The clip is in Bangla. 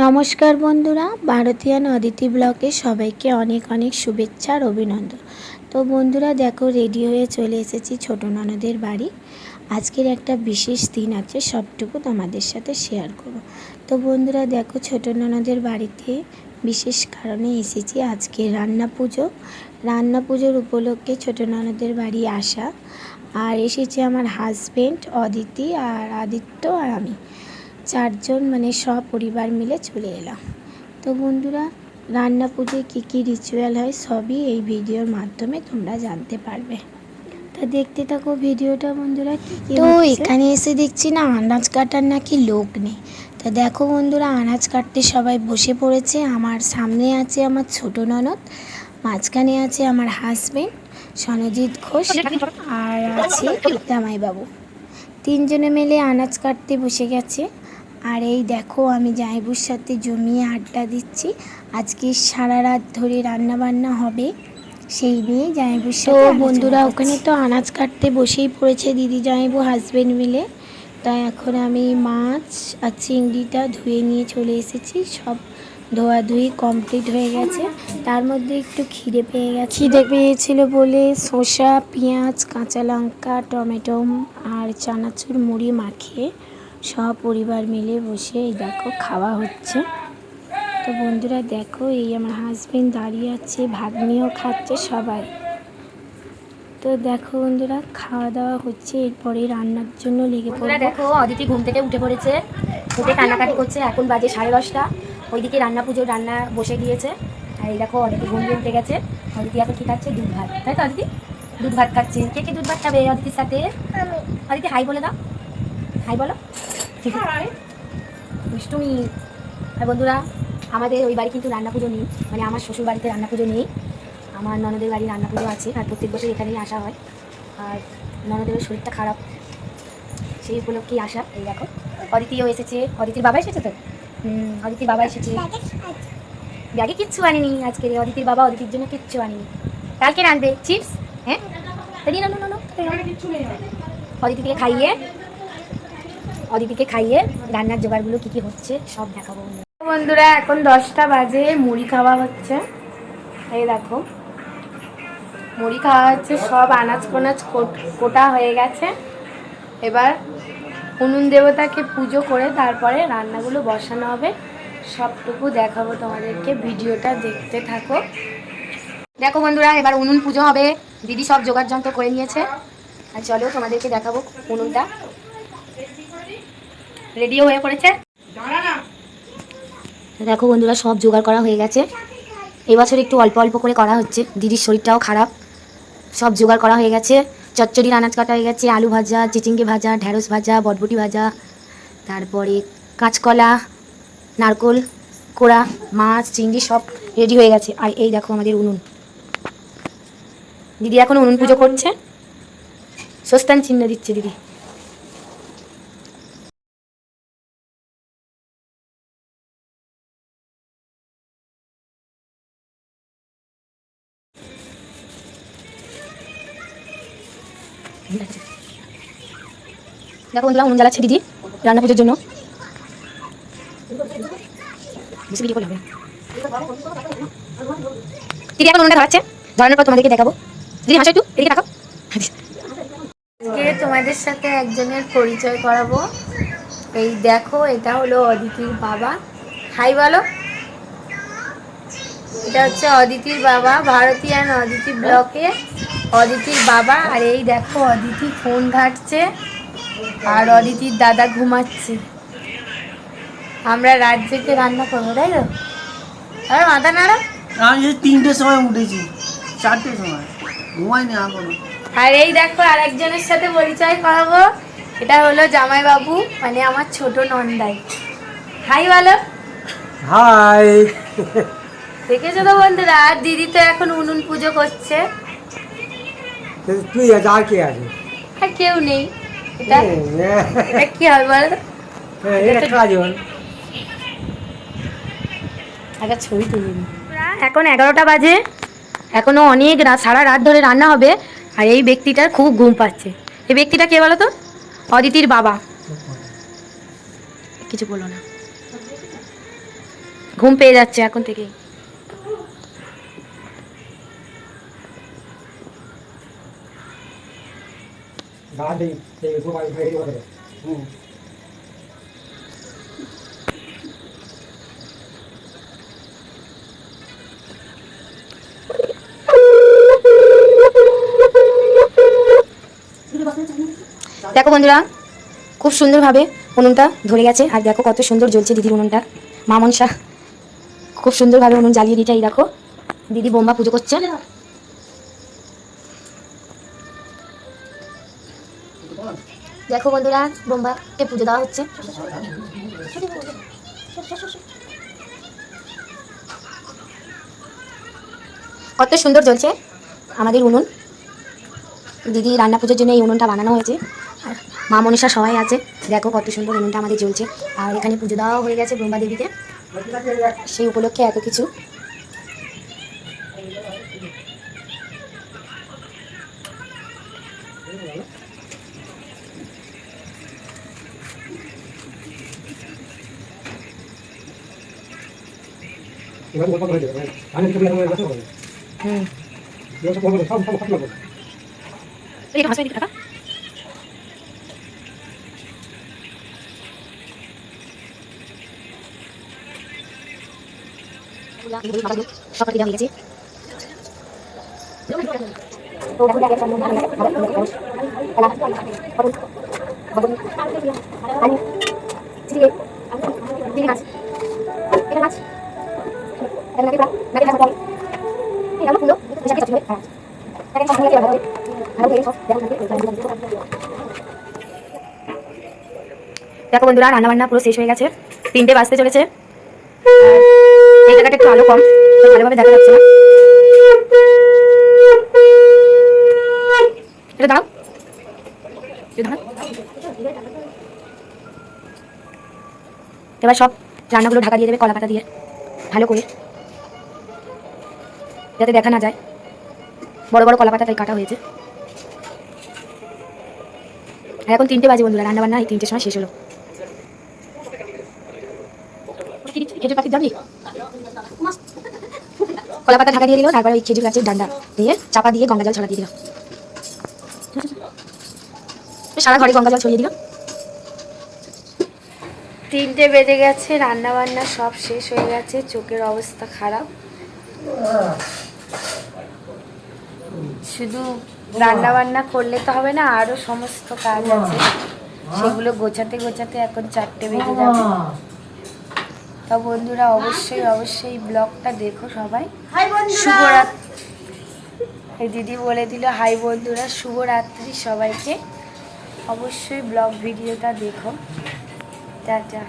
নমস্কার বন্ধুরা, ভারতীয়ান অদিতি ব্লগে সবাইকে অনেক অনেক শুভেচ্ছা আর অভিনন্দন। তো বন্ধুরা দেখো, রেডি হয়ে চলে এসেছি ছোট ননদের বাড়ি। আজকের একটা বিশেষ দিন আছে, সবটুকু তোমাদের সাথে শেয়ার করব। তো বন্ধুরা দেখো, ছোট ননদের বাড়িতে বিশেষ কারণে এসেছি। আজকে রান্না পুজোর উপলক্ষে ছোট ননদের বাড়ি আসা। আর এসেছে আমার হাজবেন্ড অদিতি আর আদিত্য আর আমি, চারজন মানে সব পরিবার মিলে চলে এলাম। তো বন্ধুরা, রান্না পুজোয় কী কী রিচুয়াল হয় সবই এই ভিডিওর মাধ্যমে তোমরা জানতে পারবে। তা দেখতে থাকো ভিডিওটা বন্ধুরা। তো এখানে এসে দেখছি না, আনাজ কাটার নাকি লোক নেই। তো দেখো বন্ধুরা, আনাজ কাটতে সবাই বসে পড়েছে। আমার সামনে আছে আমার ছোট ননদ, মাঝখানে আছে আমার হাজবেন্ড সনজিৎ ঘোষ, আর আছে জামাইবাবু। তিনজনে মিলে আনাজ কাটতে বসে গেছে। আর এই দেখো, আমি জামাইবুর সাথে জমিয়ে আড্ডা দিচ্ছি। আজকে সারা রাত ধরে রান্না বান্না হবে, সেই নিয়ে জামাইবুর সাথে। তো বন্ধুরা, ওখানে তো আনাজ কাটতে বসেই পড়েছে দিদি জামাইবু হাজবেন্ড মিলে। তাই এখন আমি মাছ আর চিংড়িটা ধুয়ে নিয়ে চলে এসেছি। সব ধোয়াধুয়ি কমপ্লিট হয়ে গেছে। তার মধ্যে একটু খিদে পেয়েছিল বলে শসা, পেঁয়াজ, কাঁচা লঙ্কা, টমেটো আর চানাচুর মুড়ি মাখিয়ে সব পরিবার মিলে বসে এই দেখো খাওয়া হচ্ছে। তো বন্ধুরা দেখো, এই আমার হাজবেন্ড দাঁড়িয়ে আছে, ভাগ্নিও খাচ্ছে সবাই। তো দেখো বন্ধুরা, খাওয়া দাওয়া হচ্ছে, এরপরে রান্নার জন্য লেগে পড়ে। দেখো, অদিতি ঘুম থেকে উঠে পড়েছে, উঠে কান্নাকাটি করছে। এখন বাজে 10:30। ওইদিকে রান্না বসে গিয়েছে। আর এই দেখো, অদিতি ঘুম দিয়ে উঠে গেছে। অদিতি এখন কি খাচ্ছে? দুধ ভাত, তাই তো অদিতি? দুধ ভাত খাচ্ছে। কে কে দুধ ভাত খাবে অদিতির সাথে? অদিতি হাই বলে দাও, হাই বলো। দুষ্টুমি। আর বন্ধুরা, আমাদের ওই বাড়ি কিন্তু রান্না পুজো নেই, মানে আমার শ্বশুর বাড়িতে রান্না পুজো নেই। আমার ননদের বাড়ি রান্না পুজো আছে, আর প্রত্যেক বছর এখানেই আসা হয়। আর ননদের শরীরটা খারাপ, সেই উপলক্ষেই আসা। এই দেখো, অদিতিও এসেছে, অদিতির বাবা এসেছে। তো অদিতির বাবা এসেছে। ব্যাগে কিচ্ছু আনেনি আজকে অদিতির বাবা, অদিতির জন্য কিচ্ছু আনেনি। কালকে আনবে চিপস। হ্যাঁ, অদিতিকে খাইয়ে রান্নার জোগাড়গুলো কি কি হচ্ছে সব দেখাবো বন্ধুরা। এখন 10টা বাজে, মুড়ি খাওয়া হচ্ছে। এই দেখো, মুড়ি খাওয়া হচ্ছে। সব আনাজ কোটা হয়ে গেছে। এবার উনুন দেবতাকে পুজো করে তারপরে রান্নাগুলো বসানো হবে। সবটুকু দেখাবো তোমাদেরকে, ভিডিওটা দেখতে থাকো। দেখো বন্ধুরা, এবার উনুন পুজো হবে। দিদি সব জোগাড় যন্ত্র করে নিয়েছে। আর চলো তোমাদেরকে দেখাবো উনুনটা রেডিও হয়ে পড়েছে। দেখো বন্ধুরা, সব জোগাড় করা হয়ে গেছে। এবছর একটু অল্প অল্প করে করা হচ্ছে, দিদির শরীরটাও খারাপ। সব জোগাড় করা হয়ে গেছে। চচ্চড়ির আনাজ কাটা হয়ে গেছে, আলু ভাজা, চিচিঙ্গে ভাজা, ঢ্যাঁড়স ভাজা, বটবটি ভাজা, তারপরে কাঁচকলা, নারকোল কোড়া, মাছ, চিংড়ি সব রেডি হয়ে গেছে। আর এই দেখো আমাদের উনুন। দিদি এখন উনুন পুজো করছে, স্বস্তান চিহ্ন দিচ্ছে দিদি। দেখো বন্ধুরা, উনুন জ্বালাচ্ছে দিদি রান্না পুজোর জন্য। দিদি এখন উনুনটা ধরাচ্ছে, ধরানোর পর তোমাদেরকে দেখাবো। দিদি হাসো একটু, এদিকে তাকাও। আজকে তোমাদের সাথে একজনের পরিচয় করাবো। এই দেখো, এটা হলো অদিতির বাবা। হাই বলো। এটা হচ্ছে অদিতির বাবা, ভারতীয়ান অদিতি ব্লকে অদিতির বাবা। আর এই দেখো, অদিতি ফোন ঘাঁটছে আর অদিতির দাদা ঘুমাচ্ছে। আমরা রাত জেগে রান্না করবো, তাই তো? আর মাথা নাড়া। আমি 3টের সময় উঠেছি, 4টের সময় ঘুমাইনি এখনো। আর এই দেখো, আর একজনের সাথে পরিচয় করাবো। এটা হলো জামাইবাবু, মানে আমার ছোট নন্দাই। হাই বলো। হাই। দেখেছো তো বন্ধুরা, আর দিদি তো এখন উনুন পুজো করছে। তুই আর কে আছে? আর কেউ নেই। এটা কি হবে বলো তো? একটা ছবি তুলে নি। এখন 11টা বাজে, এখনো অনেক সারা রাত ধরে রান্না হবে। আর এই ব্যক্তিটার খুব ঘুম পাচ্ছে। এই ব্যক্তিটা কে বলো তো? অদিতির বাবা। কিছু বলো না। ঘুম পেয়ে যাচ্ছে এখন থেকে। দেখো বন্ধুরা, খুব সুন্দরভাবে উনুনটা ধরে গেছে। আর দেখো কত সুন্দর জ্বলছে দিদির উনুনটা। মা মনসা খুব সুন্দরভাবে উনুন জ্বালিয়ে দিচ্ছে। এই দেখো দিদি বোম্বা পুজো করছে। দেখো বন্ধুরা, বোম্বাকে পুজো দেওয়া হচ্ছে। কত সুন্দর জ্বলছে আমাদের উনুন। দিদি রান্না পুজোর জন্য এই উনুনটা বানানো হয়েছে। আর মা মনীষা সবাই আছে। দেখো কত সুন্দর উনুনটা আমাদের জ্বলছে। আর এখানে পুজো দেওয়া হয়ে গেছে ব্রহ্মা দেবীকে। সেই উপলক্ষে এত কিছু। সকালে দেওয়া হয়ে গেছে। দেখো বন্ধুরা, রান্না বান্না পুরো শেষ হয়ে গেছে। 3টে বাজতে চলেছে। এই জায়গাটা একটু আলো কম, তো ভালোভাবে দেখা যাচ্ছে না। এটা দাও, এটা দাও। এবার সব রান্নাগুলো ঢাকা দিয়ে দেবে কলা পাতা দিয়ে, ভালো করে, যাতে দেখা না যায়। বড় বড় কলা পাতা তাই কাটা হয়েছে। আর এখন 3টে বাজে বন্ধুরা, রান্না বান্না এই 3টের সময় শেষ হলো। খেজুর পাখির যাবি, কলা পাতা ঢাকা দিয়ে দিল। তারপরে ওই খেজুর গাছের ডান্ডা দিয়ে চাপা দিয়ে গঙ্গা জল ছড়া দিয়ে দিল। সারা ঘরে গঙ্গা জল ছড়িয়ে দিল। 3টে বেজে গেছে, রান্না বান্না সব শেষ হয়ে গেছে। চোখের অবস্থা খারাপ। শুধু রান্না বান্না করলে তো হবে না, আরো সমস্ত কাজ আছে, সেগুলো গোছাতে গোছাতে এখন 4টে বেজে যাবে। তো বন্ধুরা, অবশ্যই অবশ্যই ব্লগটা দেখো সবাই। শুভরাত্রি। এই দিদি বলে দিল হাই বন্ধুরা, শুভরাত্রি সবাইকে। অবশ্যই ব্লগ ভিডিওটা দেখো। টাটা।